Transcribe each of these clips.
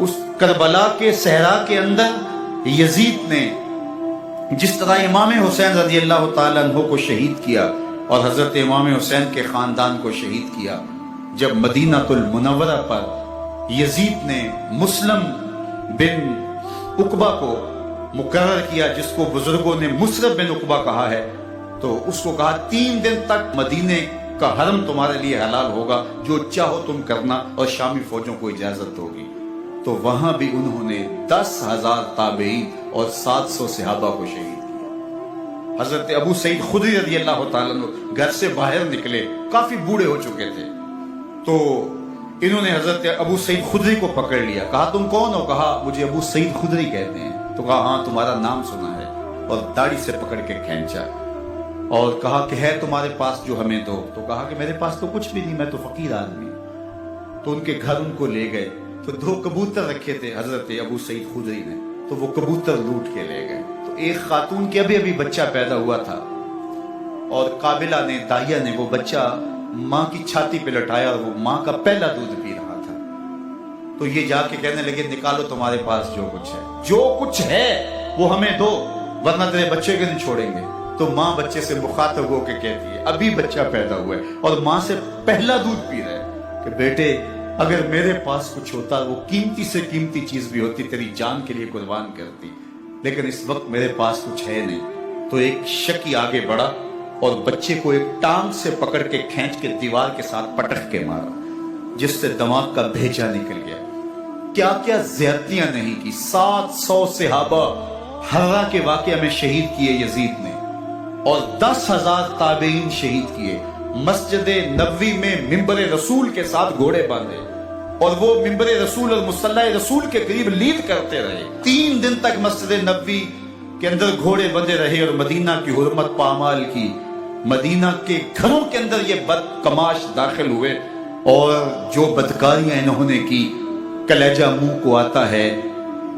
اس کربلا کے صحرا کے اندر یزید نے جس طرح امام حسین رضی اللہ تعالیٰ عنہ کو شہید کیا اور حضرت امام حسین کے خاندان کو شہید کیا، جب مدینہ المنورہ پر یزید نے مسلم بن عقبہ کو مقرر کیا، جس کو بزرگوں نے مصرف بن عقبہ کہا ہے، تو اس کو کہا 3 دن تک مدینے کا حرم تمہارے لیے حلال ہوگا، جو چاہو تم کرنا، اور شامی فوجوں کو اجازت ہوگی۔ تو وہاں بھی انہوں نے 10,000 تابعین اور 700 صحابہ کو شہید کیا۔ حضرت ابو سعید خدری رضی اللہ تعالیٰ عنہ گھر سے باہر نکلے، کافی بوڑھے ہو چکے تھے، تو انہوں نے حضرت ابو سعید خدری کو پکڑ لیا، کہا تم کون ہو؟ کہا مجھے ابو سعید خدری کہتے ہیں۔ تو کہا ہاں تمہارا نام سنا ہے، اور داڑھی سے پکڑ کے کھینچا اور کہا کہ ہے تمہارے پاس جو ہمیں دو؟ تو کہا کہ میرے پاس تو کچھ بھی نہیں، میں تو فقیر آدمی ہوں۔ تو ان کے گھر ان کو لے گئے، تو 2 کبوتر رکھے تھے حضرت ابو سعید خدری نے، تو وہ کبوتر لوٹ کے لے گئے۔ تو ایک خاتون کے ابھی بچہ پیدا ہوا تھا، اور قابلہ نے، داہیہ نے وہ بچہ ماں کی چھاتی پہ لٹایا، اور وہ ماں کا پہلا دودھ پی رہا تھا۔ تو یہ جا کے کہنے لگے نکالو تمہارے پاس جو کچھ ہے، جو کچھ ہے وہ ہمیں دو، ورنہ تیرے بچے کے نہیں چھوڑیں گے۔ تو ماں بچے سے مخاطب ہو کے کہتی ہے، ابھی بچہ پیدا ہوا ہے اور ماں سے پہلا دودھ پی رہا ہے، کہ بیٹے اگر میرے پاس کچھ ہوتا، وہ قیمتی سے قیمتی چیز بھی ہوتی، تیری جان کے لیے قربان کرتی، لیکن اس وقت میرے پاس کچھ ہے نہیں۔ تو ایک شکی آگے بڑھا اور بچے کو ایک ٹانگ سے پکڑ کے کھینچ کے دیوار کے ساتھ پٹک کے مارا، جس سے دماغ کا بھیجا نکل گیا۔ کیا کیا زیادتیاں نہیں کی۔ 700 صحابہ حرہ کے واقعہ میں شہید کیے یزید نے، اور 10,000 تابعین شہید کیے۔ مسجد نبوی میں ممبر رسول کے ساتھ گھوڑے باندھے، اور وہ ممبر رسول اور مصلی رسول کے قریب لید کرتے رہے۔ 3 دن تک مسجد نبوی کے اندر گھوڑے بندھے رہے، اور مدینہ کی حرمت پامال کی۔ مدینہ کے گھروں کے اندر یہ بدکماش داخل ہوئے، اور جو بدکاریاں انہوں نے کی کلیجہ منہ کو آتا ہے۔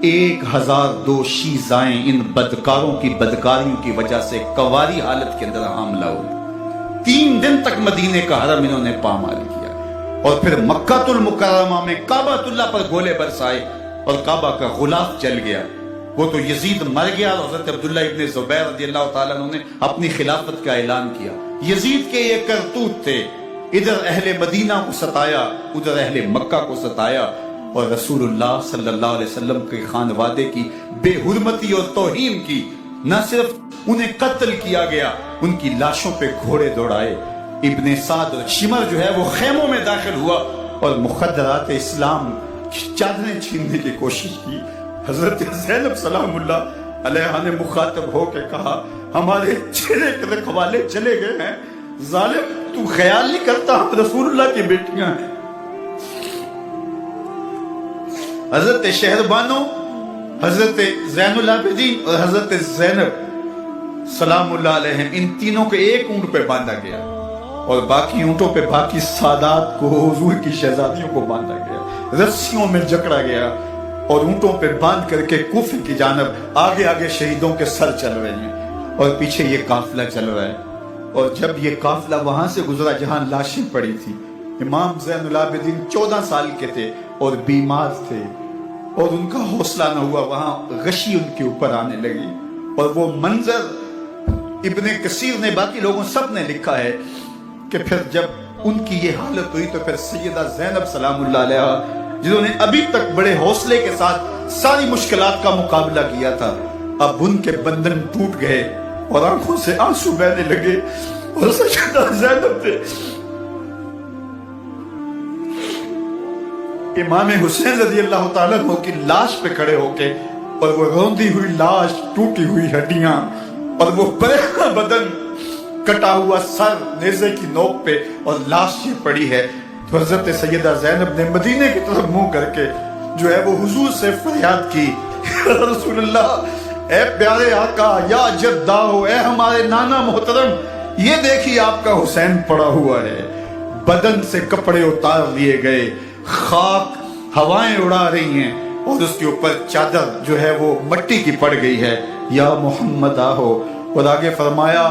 1002 شیزائیں ان بدکاروں کی بدکاریوں کی وجہ سے کواری حالت کے اندر حاملہ ہوئی۔ 3 دن تک مدینے کا حرم انہوں نے پامال کیا، اور پھر مکہ المکرمہ میں کعبۃ اللہ پر گولے برسائے، اور کعبہ کا غلاف جل گیا۔ وہ تو یزید مر گیا، اور حضرت عبداللہ ابن زبیر رضی اللہ تعالیٰ عنہ نے اپنی خلافت کا اعلان کیا۔ یزید کے یہ کرتوت تھے، ادھر اہل مدینہ کو ستایا، ادھر اہل مکہ کو ستایا، اور رسول اللہ صلی اللہ علیہ وسلم کے خانوادے کی بے حرمتی اور توہین کی۔ نہ صرف انہیں قتل کیا گیا، ان کی لاشوں پہ گھوڑے دوڑائے۔ ابن سعد اور شمر جو ہے وہ خیموں میں داخل ہوا، اور مخدرات اسلام کی چادریں چھیننے کی کوشش کی۔ حضرت زینب سلام اللہ علیہ نے مخاطب ہو کے کہا ہمارے چہرے کے رکھوالے چلے گئے ہیں، ظالم تو خیال نہیں کرتا ہم رسول اللہ کی بیٹیاں ہیں۔ حضرت شہربانو، حضرت زین العابدین اور حضرت زینب سلام اللہ علیہ، ان تینوں کے ایک اونٹ پہ باندھا گیا، اور باقی اونٹوں پہ باقی سادات کو، حضور کی شہزادیوں کو باندھا گیا، رسیوں میں جکڑا گیا، اور اونٹوں پہ باندھ کر کے کوفے کی جانب آگے آگے شہیدوں کے سر چل رہے ہیں، اور پیچھے یہ قافلہ چل رہا ہے۔ اور جب یہ قافلہ وہاں سے گزرا جہاں لاشیں پڑی تھی، امام زین العابدین 14 سال کے تھے اور بیمار تھے، اور ان کا حوصلہ نہ ہوا، وہاں غشی ان کے اوپر آنے لگی، اور وہ منظر ابن کثیر نے، باقی لوگوں سب نے لکھا ہے کہ پھر جب ان کی یہ حالت ہوئی تو پھر سیدہ زینب سلام اللہ علیہ، جنہوں نے ابھی تک بڑے حوصلے کے ساتھ ساری مشکلات کا مقابلہ کیا تھا، اب ان کے بندن ٹوٹ گئے اور آنکھوں سے آنسو بہنے لگے، اور سیدہ زینب نے امام حسین رضی اللہ تعالیٰ عنہ کی لاش پہ کھڑے ہو کے، اور وہ روندی ہوئی لاش، ٹوٹی ہوئی ہڈیاں، اور وہ پریشان بدن، کٹا ہوا سر نیزے کی نوک پہ، اور لاش یہ پڑی ہے، تو حضرت سیدہ زینب نے مدینے کی طرف منہ کر کے جو ہے وہ حضور سے فریاد کی، یا رسول اللہ، اے پیارے آقا، یا جداؤ، اے ہمارے نانا محترم، یہ دیکھیے آپ کا حسین پڑا ہوا ہے۔ بدن سے کپڑے اتار لیے گئے، خاک ہوائیں اڑا رہی ہیں، اور اس کے اوپر چادر جو ہے وہ مٹی کی پڑ گئی ہے، یا محمد آہو۔ اور آگے فرمایا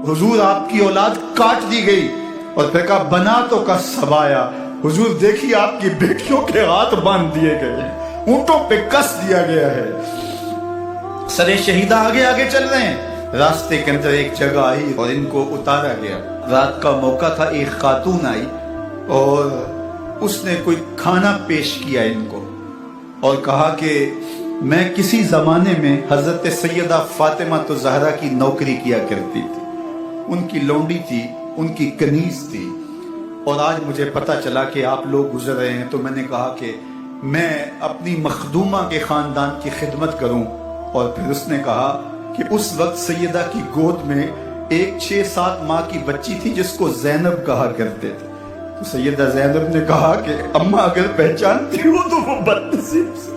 حضور آپ کی اولاد کاٹ دی گئی، اور پھر کہا بناتوں کا سبایا، حضور دیکھیے آپ کی بیٹیوں کے ہاتھ باندھ دیے گئے، اونٹوں پہ کس دیا گیا ہے. سر شہیدہ آگے آگے چل رہے ہیں. راستے کے اندر ایک جگہ آئی اور ان کو اتارا گیا. رات کا موقع تھا. ایک خاتون آئی اور اس نے کوئی کھانا پیش کیا ان کو اور کہا کہ میں کسی زمانے میں حضرت سیدہ فاطمہ زہرا کی نوکری کیا کرتی تھی. ان کی لونڈی تھی, ان کی کنیز تھی, اور آج مجھے پتا چلا کہ آپ لوگ گزر رہے ہیں تو میں نے کہا کہ میں اپنی مخدومہ کے خاندان کی خدمت کروں. اور پھر اس نے کہا کہ اس وقت سیدہ کی گود میں ایک 6-7 ماہ کی بچی تھی جس کو زینب کہا کرتے تھے. تو سیدہ زینب نے کہا کہ اماں اگر پہچانتی ہو تو وہ بدنصیب سے